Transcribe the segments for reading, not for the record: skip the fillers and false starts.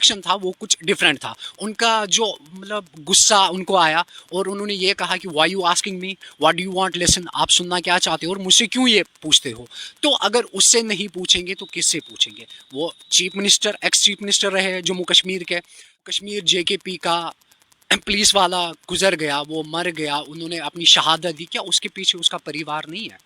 Action था वो कुछ डिफरेंट था। उनका जो मतलब गुस्सा उनको आया और उन्होंने ये कहा कि why you asking me, what do you want, listen, आप सुनना क्या चाहते हो और मुझसे क्यों ये पूछते हो। तो अगर उससे नहीं पूछेंगे तो किससे पूछेंगे। वो chief minister, ex chief minister रहे जम्मू कश्मीर के। कश्मीर जेकेपी का पुलिस वाला गुजर गया, वो मर गया, उन्होंने अपनी शहादत दी, क्या उसके पीछे उसका परिवार नहीं है?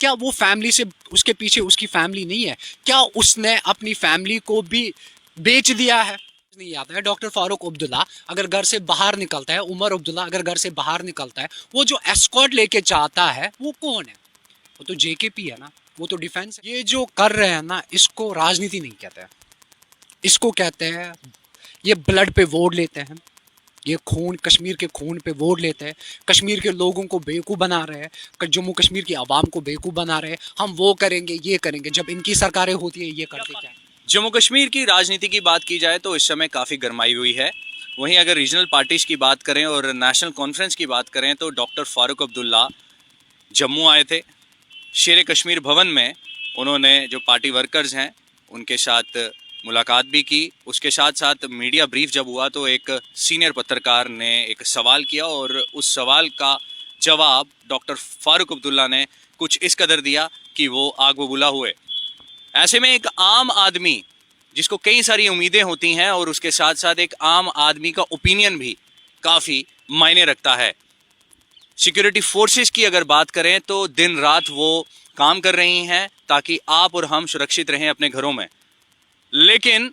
क्या वो फैमिली से, उसके पीछे उसकी फैमिली नहीं है? क्या उसने अपनी फैमिली को भी बेच दिया है? नहीं आता है। डॉक्टर फारूक अब्दुल्ला अगर घर से बाहर निकलता है, उमर अब्दुल्ला अगर घर से बाहर निकलता है, वो जो एस्कॉर्ट लेके जाता है वो कौन है? वो तो जेकेपी है ना, वो तो डिफेंस है। ये जो कर रहे हैं ना, इसको राजनीति नहीं कहते हैं, इसको कहते हैं ये ब्लड पे वोट लेते हैं, ये खून, कश्मीर के खून पे वोट लेते हैं, कश्मीर के लोगों को बेवकूफ़ बना रहे हैं, जम्मू कश्मीर की आवाम को बेवकूफ़ बना रहे हैं। हम वो करेंगे, ये करेंगे, जब इनकी सरकारें होती है ये करते क्या? जम्मू कश्मीर की राजनीति की बात की जाए तो इस समय काफ़ी गर्माई हुई है। वहीं अगर रीजनल पार्टीज की बात करें और नेशनल कॉन्फ्रेंस की बात करें तो डॉक्टर फारूक अब्दुल्ला जम्मू आए थे। शेर कश्मीर भवन में उन्होंने जो पार्टी वर्कर्स हैं उनके साथ मुलाकात भी की। उसके साथ साथ मीडिया ब्रीफ जब हुआ तो एक सीनियर पत्रकार ने एक सवाल किया और उस सवाल का जवाब डॉक्टर फारूक अब्दुल्ला ने कुछ इस कदर दिया कि वो आग बबूला हुए। ऐसे में एक आम आदमी जिसको कई सारी उम्मीदें होती हैं और उसके साथ साथ एक आम आदमी का ओपिनियन भी काफ़ी मायने रखता है। सिक्योरिटी फोर्सेस की अगर बात करें तो दिन रात वो काम कर रही हैं ताकि आप और हम सुरक्षित रहें अपने घरों में। लेकिन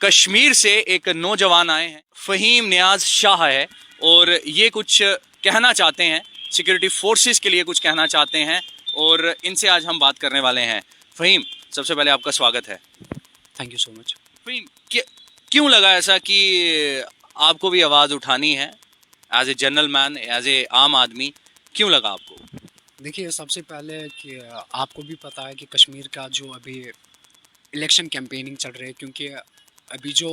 कश्मीर से एक नौजवान आए हैं, फ़हीम नियाज शाह है, और ये कुछ कहना चाहते हैं, सिक्योरिटी फोर्सेस के लिए कुछ कहना चाहते हैं और इनसे आज हम बात करने वाले हैं। फ़हीम, सबसे पहले आपका स्वागत है। Thank you so much. Faheem, क्यों लगा ऐसा कि आपको भी आवाज़ उठानी है as a general man, as a आम आदमी, क्यों लगा आपको? देखिए, सबसे पहले कि आपको भी पता है कि कश्मीर का जो अभी इलेक्शन कैंपेनिंग चल रही है, क्योंकि अभी जो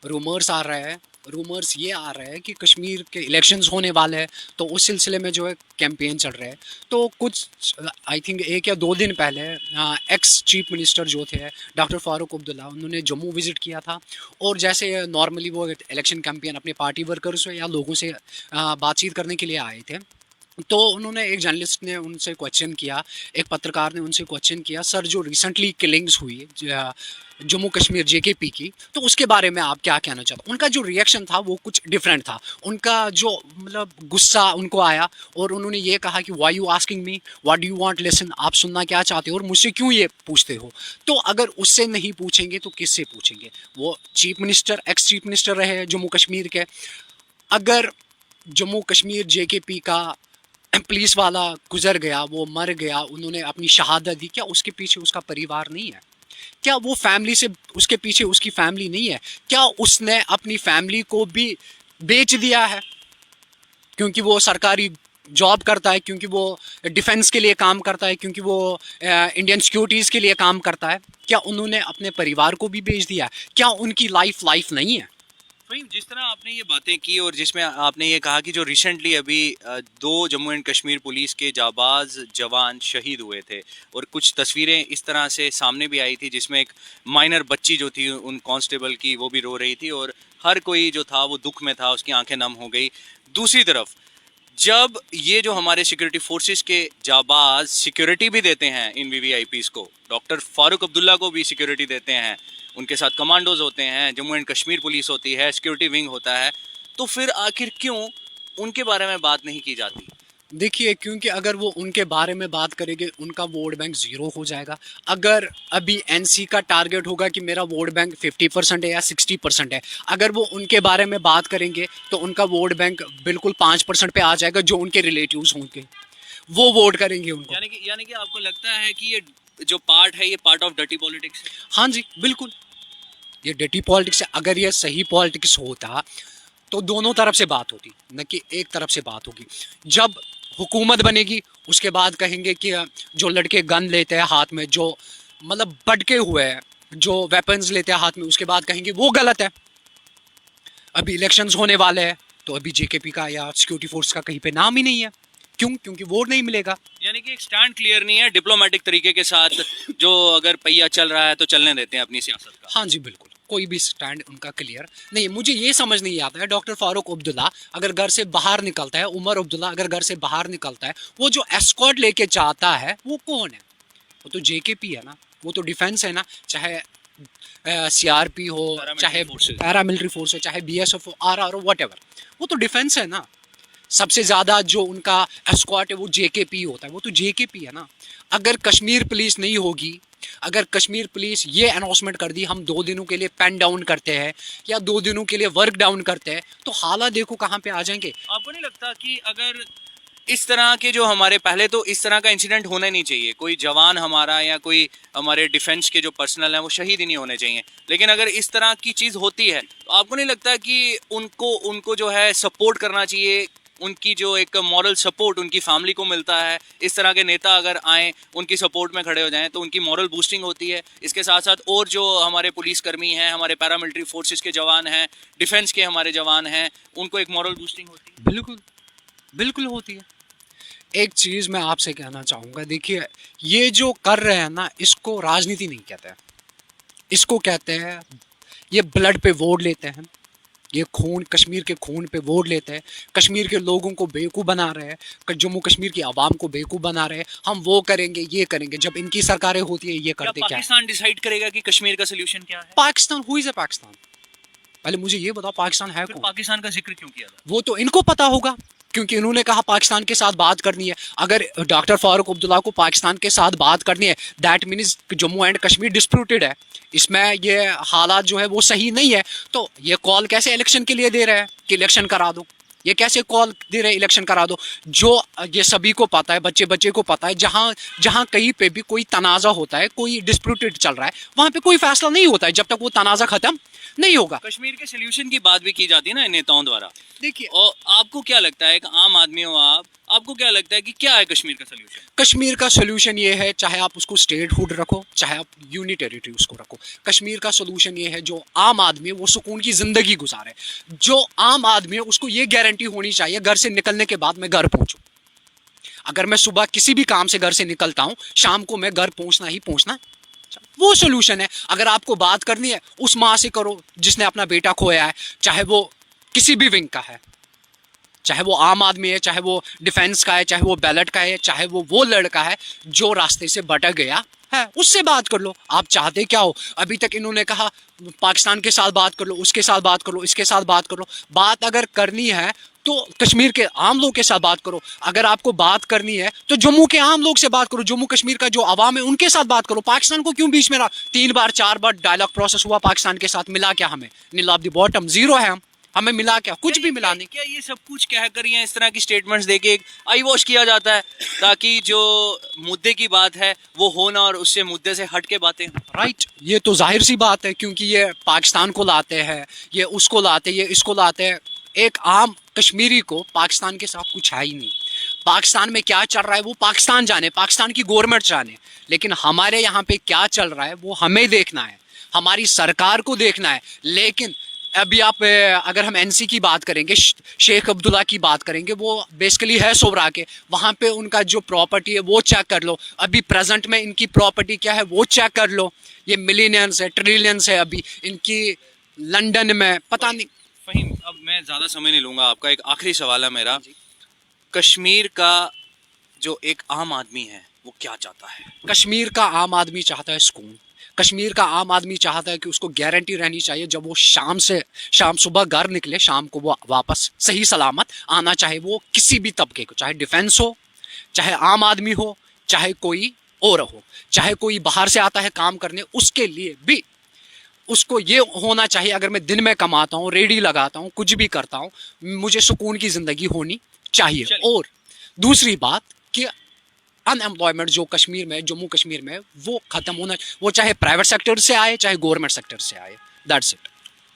रूमर्स आ रहे हैं, रूमर्स ये आ रहे हैं कि कश्मीर के इलेक्शंस होने वाले हैं, तो उस सिलसिले में जो है कैंपेन चल रहा है। तो कुछ आई थिंक 1 या 2 दिन पहले एक्स चीफ मिनिस्टर जो थे डॉक्टर फारूक अब्दुल्ला, उन्होंने जम्मू विज़िट किया था और जैसे नॉर्मली वो इलेक्शन कैंपेन अपने पार्टी वर्कर्स या लोगों से बातचीत करने के लिए आए थे। तो उन्होंने, एक जर्नलिस्ट ने उनसे क्वेश्चन किया, एक पत्रकार ने उनसे क्वेश्चन किया, सर जो रिसेंटली किलिंग्स हुई जम्मू कश्मीर जेकेपी की, तो उसके बारे में आप क्या कहना चाहते हो? उनका जो रिएक्शन था वो कुछ डिफरेंट था। उनका जो मतलब गुस्सा उनको आया और उन्होंने ये कहा कि why you asking me, what do you want, listen, आप सुनना क्या चाहते हो और मुझसे क्यों ये पूछते हो। तो अगर उससे नहीं पूछेंगे तो किससे पूछेंगे। वो chief minister, ex chief minister रहे जम्मू कश्मीर के। अगर जम्मू कश्मीर जेकेपी का पुलिस वाला गुजर गया, वो मर गया, उन्होंने अपनी शहादत दी, क्या उसके पीछे उसका परिवार नहीं है? क्या वो फैमिली से, उसके पीछे उसकी फैमिली नहीं है? क्या उसने अपनी फैमिली को भी बेच दिया है क्योंकि वो सरकारी जॉब करता है, क्योंकि वो डिफेंस के लिए काम करता है, क्योंकि वो इंडियन सिक्योरिटीज़ के लिए काम करता है? क्या उन्होंने अपने परिवार को भी बेच दिया है? क्या उनकी लाइफ नहीं है? फ़हीम, जिस तरह आपने ये बातें की और जिसमें आपने ये कहा कि जो रिसेंटली अभी 2 जम्मू एंड कश्मीर पुलिस के जाबाज जवान शहीद हुए थे और कुछ तस्वीरें इस तरह से सामने भी आई थी जिसमें एक माइनर बच्ची जो थी उन कांस्टेबल की, वो भी रो रही थी और हर कोई जो था वो दुख में था, उसकी आंखें नम हो गई। दूसरी तरफ जब ये जो हमारे सिक्योरिटी फोर्सेस के जाबाज सिक्योरिटी भी देते हैं इन वीवीआईपीज़ को, डॉक्टर फारूक अब्दुल्ला को भी सिक्योरिटी देते हैं, उनके साथ कमांडोज होते हैं, जम्मू एंड कश्मीर पुलिस होती है, सिक्योरिटी विंग होता है, तो फिर आखिर क्यों उनके बारे में बात नहीं की जाती? देखिए, क्योंकि अगर वो उनके बारे में बात करेंगे उनका वोट बैंक ज़ीरो हो जाएगा। अगर अभी एनसी का टारगेट होगा कि मेरा वोट बैंक 50% है या 60% है, अगर वो उनके बारे में बात करेंगे तो उनका वोट बैंक बिल्कुल 5% पे आ जाएगा। जो उनके रिलेटिव्स होंगे वो वोट करेंगे उनको। यानी कि आपको लगता है कि ये जो पार्ट है ये पार्ट ऑफ डर्टी पॉलिटिक्स है? हाँ जी, बिल्कुल, ये डर्टी पॉलिटिक्स है। अगर ये सही पॉलिटिक्स होता तो दोनों तरफ से बात होती, न कि एक तरफ से बात होगी। जब हुकूमत बनेगी उसके बाद कहेंगे कि जो लड़के गन लेते हैं हाथ में, जो मतलब भटके हुए हैं, जो वेपन्स लेते हैं हाथ में, उसके बाद कहेंगे वो गलत है। अभी इलेक्शंस होने वाले हैं तो अभी जेकेपी का या सिक्योरिटी फोर्स का कहीं पे नाम ही नहीं है। क्यों? क्योंकि वोट नहीं मिलेगा। यानी कि एक स्टैंड क्लियर नहीं है डिप्लोमेटिक तरीके के साथ, जो अगर पहिया चल रहा है तो चलने देते हैं अपनी सियासत का। हाँ जी, बिल्कुल। कोई भी स्टैंड उनका क्लियर नहीं है। मुझे ये समझ नहीं आता है डॉक्टर फारूक अब्दुल्ला अगर घर से बाहर निकलता है, उमर अब्दुल्ला अगर घर से बाहर निकलता है, वो जो एस्कॉर्ट लेके चाहता है वो कौन है? वो तो जेकेपी है ना, वो तो डिफेंस है ना, चाहे सीआरपी हो, चाहे पैरामिलिट्री फोर्स हो, चाहे बीएसएफ हो, आरआर हो, व्हाटएवर, वो तो डिफेंस है ना। सबसे ज़्यादा जो उनका एस्कॉर्ट है वो जेकेपी होता है, वो तो जेकेपी है ना। अगर कश्मीर पुलिस नहीं होगी, अगर कश्मीर पुलिस ये अनाउंसमेंट कर दी हम 2 दिनों के लिए पेन डाउन करते हैं या 2 दिनों के लिए वर्क डाउन करते हैं, तो हालात देखो कहाँ पे आ जाएंगे। आपको नहीं लगता कि अगर इस तरह के जो हमारे पहले तो इस तरह का इंसिडेंट होना ही नहीं चाहिए, कोई जवान हमारा या कोई हमारे डिफेंस के जो पर्सनल हैं वो शहीद ही नहीं होने चाहिए, लेकिन अगर इस तरह की चीज़ होती है तो आपको नहीं लगता कि उनको उनको जो है सपोर्ट करना चाहिए, उनकी जो एक मॉरल सपोर्ट उनकी फैमिली को मिलता है, इस तरह के नेता अगर आए उनकी सपोर्ट में खड़े हो जाएं तो उनकी मॉरल बूस्टिंग होती है। इसके साथ साथ और जो हमारे पुलिसकर्मी हैं, हमारे पैरामिलिट्री फोर्सेस के जवान हैं, डिफेंस के हमारे जवान हैं, उनको एक मॉरल बूस्टिंग होती है। बिल्कुल बिल्कुल होती है। एक चीज़ मैं आपसे कहना चाहूँगा, देखिए ये जो कर रहे हैं ना, इसको राजनीति नहीं कहते हैं, इसको कहते हैं ये ब्लड पे वोट लेते हैं, ये खून, कश्मीर के खून पे वोट लेते हैं, कश्मीर के लोगों को बेवकूफ़ बना रहे हैं, जम्मू कश्मीर की आवाम को बेवकूफ़ बना रहे हैं, हम वो करेंगे ये करेंगे। जब इनकी सरकारें होती है ये करते क्या है? पाकिस्तान डिसाइड करेगा कि कश्मीर का सोल्यूशन क्या है? Pakistan, who is a Pakistan? पहले मुझे ये बताओ पाकिस्तान है कौन? पाकिस्तान का जिक्र क्यों किया था? वो तो इनको पता होगा क्योंकि इन्होंने कहा पाकिस्तान के साथ बात करनी है। अगर डॉक्टर फारूक अब्दुल्ला को पाकिस्तान के साथ बात करनी है, that means Jammu and Kashmir disputed है, इसमें ये हालात जो है वो सही नहीं है, तो ये कॉल कैसे इलेक्शन के लिए दे रहे हैं कि इलेक्शन करा दो? ये कैसे कॉल दे रहे हैं इलेक्शन करा दो? जो ये सभी को पता है, बच्चे बच्चे को पता है, जहाँ जहाँ कहीं पे भी कोई तनाज़ा होता है, कोई डिस्प्यूटेड चल रहा है, वहाँ पे कोई फैसला नहीं होता है जब तक वो तनाज़ा खत्म नहीं होगा। कश्मीर के सोल्यूशन की बात भी की जाती है ना इन नेताओं द्वारा। देखिए, और आपको क्या लगता है, एक आम आदमी हो आप, आपको क्या लगता है कि क्या है कश्मीर का सोल्यूशन? कश्मीर का सोल्यूशन ये है, चाहे आप उसको स्टेटहुड रखो, चाहे आप यूनि टेरिटरी उसको रखो, कश्मीर का सोल्यूशन ये है जो आम आदमी है वो सुकून की ज़िंदगी गुजारे। जो आम आदमी है उसको ये गारंटी होनी चाहिए घर से निकलने के बाद मैं घर पहुंचूं। अगर मैं सुबह किसी भी काम से घर से निकलता हूं, शाम को मैं घर पहुंचना ही पहुंचना, वो सोल्यूशन है। अगर आपको बात करनी है उस माँ से करो जिसने अपना बेटा खोया है, चाहे वो किसी भी विंग का है, चाहे वो आम आदमी है, चाहे वो डिफेंस का है, चाहे वो बैलेट का है, चाहे वो लड़का है जो रास्ते से भटक गया है, उससे बात कर लो। आप चाहते क्या हो? अभी तक इन्होंने कहा पाकिस्तान के साथ बात कर लो, उसके साथ बात कर लो, इसके साथ बात कर लो। बात अगर करनी है तो कश्मीर के आम लोग के साथ बात करो। अगर आपको बात करनी है तो जम्मू के आम लोग से बात करो, जम्मू कश्मीर का जो आवाम है उनके साथ बात करो। पाकिस्तान को क्यों बीच में रहा? 3 बार 4 बार डायलॉग प्रोसेस हुआ पाकिस्तान के साथ, मिला क्या हमें? नील ऑफ द बॉटम, जीरो है हम, हमें मिला क्या? कुछ भी मिला नहीं। क्या ये सब कुछ कह कर या इस तरह की स्टेटमेंट्स देके आई वॉश किया जाता है ताकि जो मुद्दे की बात है वो हो ना और उससे मुद्दे से हट के बातें? राइट, ये तो जाहिर सी बात है क्योंकि ये पाकिस्तान को लाते हैं, ये उसको लाते, ये इसको लाते हैं। एक आम कश्मीरी को पाकिस्तान के साथ कुछ है ही नहीं। पाकिस्तान में क्या चल रहा है वो पाकिस्तान जाने, पाकिस्तान की गवर्नमेंट जाने, लेकिन हमारे यहाँ पे क्या चल रहा है वो हमें देखना है, हमारी सरकार को देखना है। लेकिन अभी आप अगर हम एनसी की बात करेंगे, शेख अब्दुल्ला की बात करेंगे, वो बेसिकली है सोबरा के, वहाँ पे उनका जो प्रॉपर्टी है वो चेक कर लो। अभी प्रेजेंट में इनकी प्रॉपर्टी क्या है वो चेक कर लो। ये मिलियंस है, ट्रिलियंस है अभी इनकी लंदन में, पता नहीं। फहीम, अब मैं ज़्यादा समय नहीं लूँगा आपका, एक आखिरी सवाल है मेरा। कश्मीर का जो एक आम आदमी है वो क्या चाहता है? कश्मीर का आम आदमी चाहता है सुकून। कश्मीर का आम आदमी चाहता है कि उसको गारंटी रहनी चाहिए जब वो शाम सुबह घर निकले, शाम को वो वापस सही सलामत आना, चाहे वो किसी भी तबके को, चाहे डिफेंस हो, चाहे आम आदमी हो, चाहे कोई और हो, चाहे कोई बाहर से आता है काम करने, उसके लिए भी उसको ये होना चाहिए अगर मैं दिन में कमाता हूँ, रेडी लगाता हूँ, कुछ भी करता हूँ, मुझे सुकून की ज़िंदगी होनी चाहिए। और दूसरी बात कि अनएम्प्लॉयमेंट जो कश्मीर में, जम्मू कश्मीर में, वो ख़त्म होना, वो चाहे प्राइवेट सेक्टर से आए चाहे गवर्नमेंट सेक्टर से आए। That's it.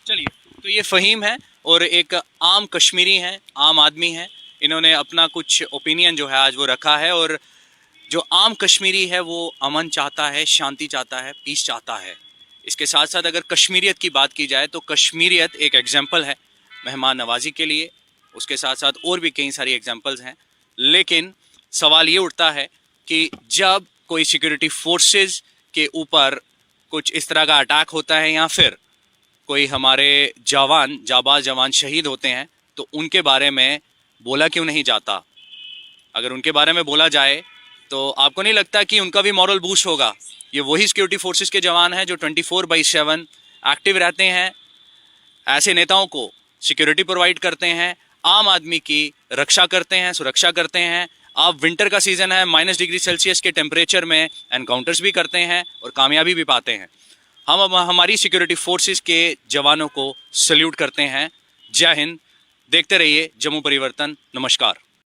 चलिए, तो ये फ़हीम है और एक आम कश्मीरी हैं, आम आदमी हैं। इन्होंने अपना कुछ ओपिनियन जो है आज वो रखा है, और जो आम कश्मीरी है वो अमन चाहता है, शांति चाहता है, पीस चाहता है। इसके साथ साथ अगर कश्मीरियत की बात की जाए तो कश्मीरियत एक एग्जाम्पल है मेहमान नवाजी के लिए, उसके साथ साथ और भी कई सारी एग्जाम्पल्स हैं। लेकिन सवाल ये उठता है कि जब कोई सिक्योरिटी फोर्सेस के ऊपर कुछ इस तरह का अटैक होता है या फिर कोई हमारे जवान जाबाज जवान शहीद होते हैं तो उनके बारे में बोला क्यों नहीं जाता? अगर उनके बारे में बोला जाए तो आपको नहीं लगता कि उनका भी मॉरल बूस्ट होगा? ये वही सिक्योरिटी फोर्सेस के जवान हैं जो 24/7 एक्टिव रहते हैं, ऐसे नेताओं को सिक्योरिटी प्रोवाइड करते हैं, आम आदमी की रक्षा करते हैं, सुरक्षा करते हैं। अब विंटर का सीजन है, -डिग्री सेल्सियस के टेम्परेचर में एनकाउंटर्स भी करते हैं और कामयाबी भी पाते हैं। हम अब हमारी सिक्योरिटी फोर्सेस के जवानों को सल्यूट करते हैं। जय हिंद। देखते रहिए जम्मू परिवर्तन। नमस्कार।